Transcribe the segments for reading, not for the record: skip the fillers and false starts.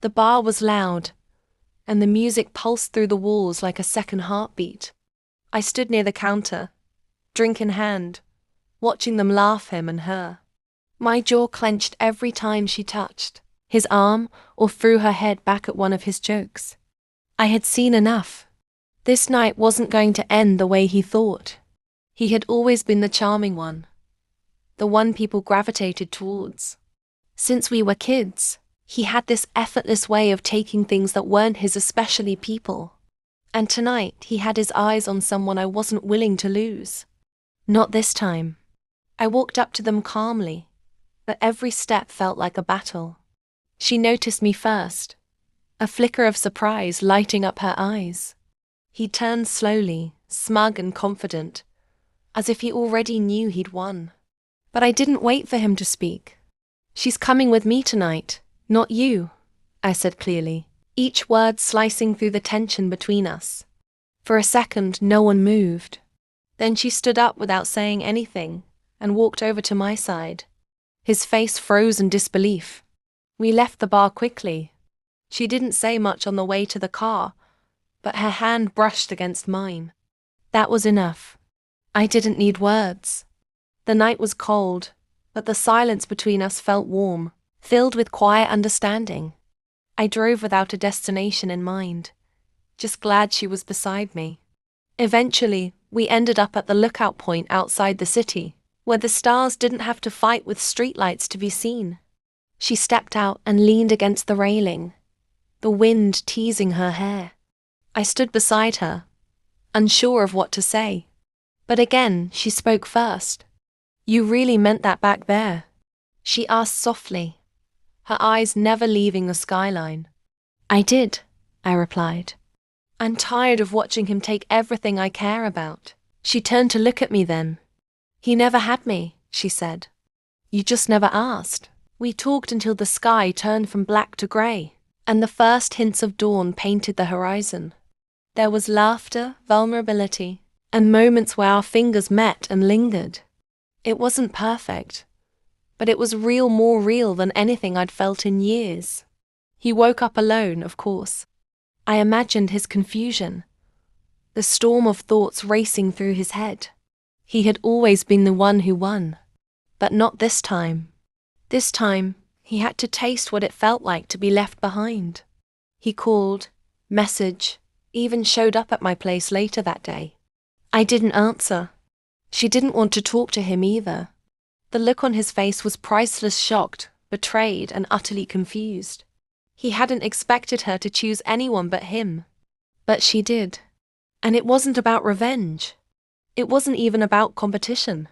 The bar was loud, and the music pulsed through the walls like a second heartbeat. I stood near the counter, drink in hand, watching them laugh, him and her. My jaw clenched every time she touched his arm or threw her head back at one of his jokes. I had seen enough. This night wasn't going to end the way he thought. He had always been the charming one, the one people gravitated towards. Since we were kids, he had this effortless way of taking things that weren't his, especially people. And tonight, he had his eyes on someone I wasn't willing to lose. Not this time. I walked up to them calmly, but every step felt like a battle. She noticed me first, a flicker of surprise lighting up her eyes. He turned slowly, smug and confident, as if he already knew he'd won. But I didn't wait for him to speak. "She's coming with me tonight, not you," I said clearly, each word slicing through the tension between us. For a second, no one moved. Then she stood up without saying anything and walked over to my side. His face froze in disbelief. We left the bar quickly. She didn't say much on the way to the car, but her hand brushed against mine. That was enough. I didn't need words. The night was cold, but the silence between us felt warm, filled with quiet understanding. I drove without a destination in mind, just glad she was beside me. Eventually, we ended up at the lookout point outside the city, where the stars didn't have to fight with streetlights to be seen. She stepped out and leaned against the railing, the wind teasing her hair. I stood beside her, unsure of what to say. But again, she spoke first. "You really meant that back there?" she asked softly, her eyes never leaving the skyline. "I did," I replied. "I'm tired of watching him take everything I care about." She turned to look at me then. "He never had me," she said. "You just never asked." We talked until the sky turned from black to grey, and the first hints of dawn painted the horizon. There was laughter, vulnerability, and moments where our fingers met and lingered. It wasn't perfect, but it was real, more real than anything I'd felt in years. He woke up alone, of course. I imagined his confusion, the storm of thoughts racing through his head. He had always been the one who won, but not this time. This time, he had to taste what it felt like to be left behind. He called, messaged, even showed up at my place later that day. I didn't answer. She didn't want to talk to him either. The look on his face was priceless, shocked, betrayed, and utterly confused. He hadn't expected her to choose anyone but him. But she did. And it wasn't about revenge. It wasn't even about competition.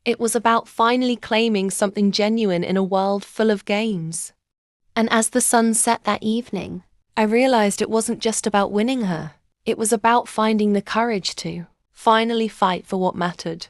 It was about finally claiming something genuine in a world full of games. And as the sun set that evening, I realized it wasn't just about winning her. It was about finding the courage to finally fight for what mattered.